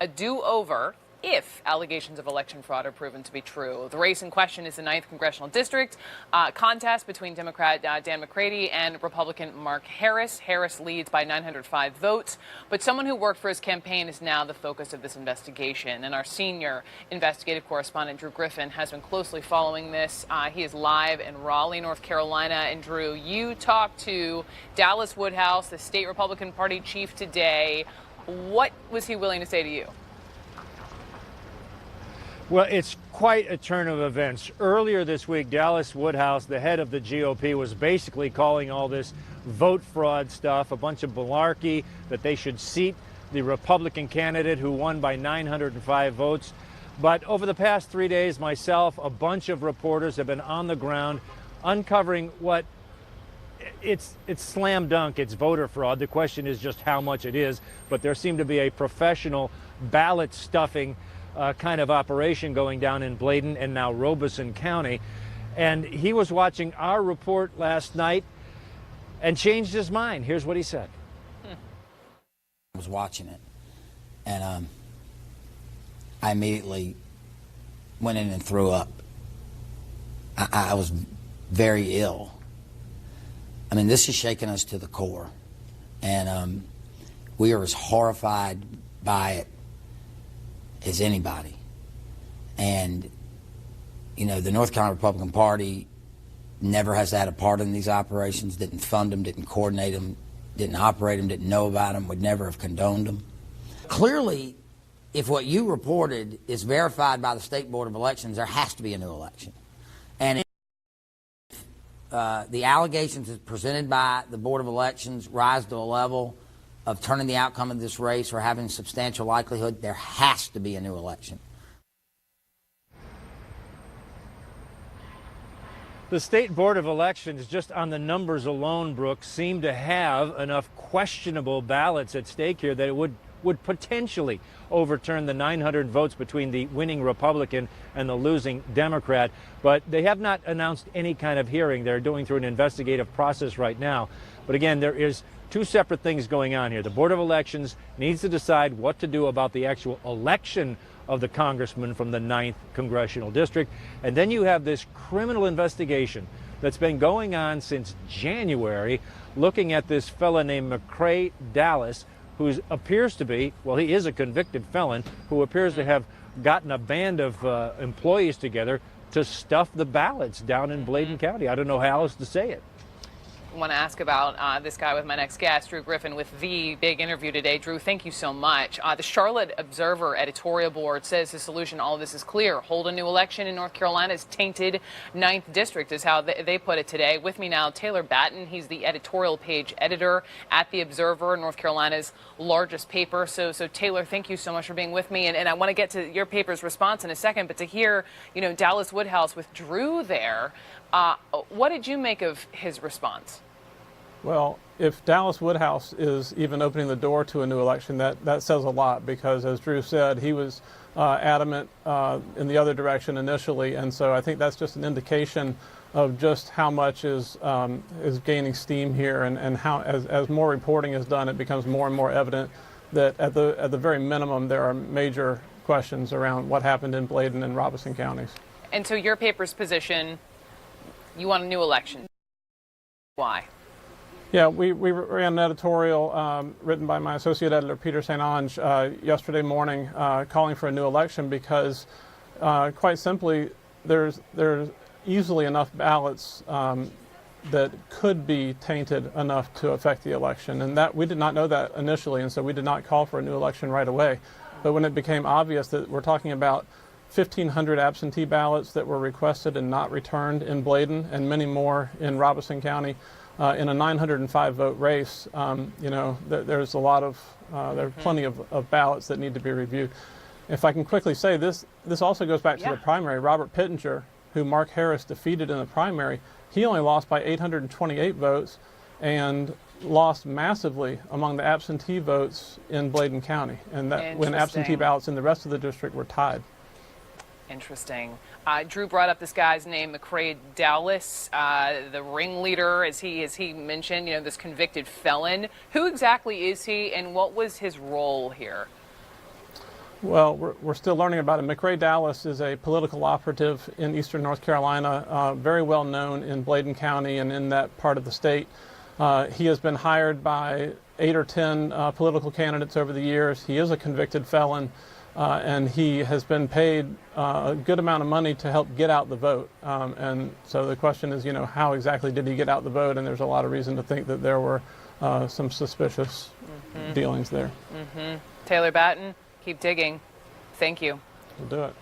a do-over if allegations of election fraud are proven to be true. The race in question is the 9th Congressional District contest between Democrat Dan McCready and Republican Mark Harris. Harris leads by 905 votes, but someone who worked for his campaign is now the focus of this investigation. And our senior investigative correspondent, Drew Griffin, has been closely following this. He is live in Raleigh, North Carolina. And Drew, you talked to Dallas Woodhouse, the state Republican Party chief, today. What was he willing to say to you? Well, it's quite a turn of events. Earlier this week, Dallas Woodhouse, the head of the GOP, was basically calling all this vote fraud stuff a bunch of malarkey, that they should seat the Republican candidate who won by 905 votes. But over the past 3 days, myself, a bunch of reporters have been on the ground uncovering what it's slam dunk. It's voter fraud. The question is just how much it is. But there seemed to be a professional ballot stuffing kind of operation going down in Bladen and now Robeson County. And he was watching our report last night and changed his mind. Here's what he said. I was watching it, and I immediately went in and threw up. I was very ill. I mean, this is shaking us to the core, and we are as horrified by it as anybody. And, you know, the North Carolina Republican Party never has had a part in these operations, didn't fund them, didn't coordinate them, didn't operate them, didn't know about them, would never have condoned them. Clearly, if what you reported is verified by the State Board of Elections, there has to be a new election. And if the allegations presented by the Board of Elections rise to a level of turning the outcome of this race or having substantial likelihood, there has to be a new election. The State Board of Elections, just on the numbers alone, Brooks, seem to have enough questionable ballots at stake here that it would potentially overturn the 900 votes between the winning Republican and the losing Democrat. But they have not announced any kind of hearing. They're doing through an investigative process right now. But again, there is two separate things going on here. The Board of Elections needs to decide what to do about the actual election of the congressman from the 9th Congressional District. And then you have this criminal investigation that's been going on since January, looking at this fella named McCrae Dallas, who appears to be, well, he is a convicted felon, who appears to have gotten a band of employees together to stuff the ballots down in Bladen County. I don't know how else to say it. I want to ask about this guy with my next guest, Drew Griffin, with the big interview today. Drew, thank you so much. The Charlotte Observer editorial board says the solution to all of this is clear. Hold a new election in North Carolina's tainted 9th District is how they put it today. With me now, Taylor Batten. He's the editorial page editor at the Observer, North Carolina's largest paper. So Taylor, thank you so much for being with me. And I want to get to your paper's response in a second, but to hear, you know, Dallas Woodhouse with Drew there, what did you make of his response? Well, if Dallas Woodhouse is even opening the door to a new election, that says a lot, because as Drew said, he was adamant in the other direction initially, and so I think that's just an indication of just how much is gaining steam here, and how as more reporting is done, it becomes more and more evident that at the very minimum there are major questions around what happened in Bladen and Robeson counties. And so your paper's position, you want a new election. Why? Yeah, we ran an editorial written by my associate editor, Peter St. Onge, yesterday morning calling for a new election because, quite simply, there's easily enough ballots that could be tainted enough to affect the election. And that we did not know that initially, and so we did not call for a new election right away. But when it became obvious that we're talking about 1,500 absentee ballots that were requested and not returned in Bladen, and many more in Robeson County, in a 905 vote race, you know, there's a lot of, there are plenty of ballots that need to be reviewed. If I can quickly say this also goes back to the primary. Robert Pittenger, who Mark Harris defeated in the primary, he only lost by 828 votes and lost massively among the absentee votes in Bladen County, and that when absentee ballots in the rest of the district were tied. Interesting. Drew brought up this guy's name, McCrae Dallas, the ringleader, as he mentioned, you know, this convicted felon. Who exactly is he, and what was his role here? Well, we're still learning about it. McRae Dallas is a political operative in eastern North Carolina, very well known in Bladen County and in that part of the state. He has been hired by 8 or 10 political candidates over the years. He is a convicted felon, and he has been paid a good amount of money to help get out the vote. And so the question is, how exactly did he get out the vote? And there's a lot of reason to think that there were some suspicious dealings there. Taylor Batten, keep digging. Thank you. We'll do it.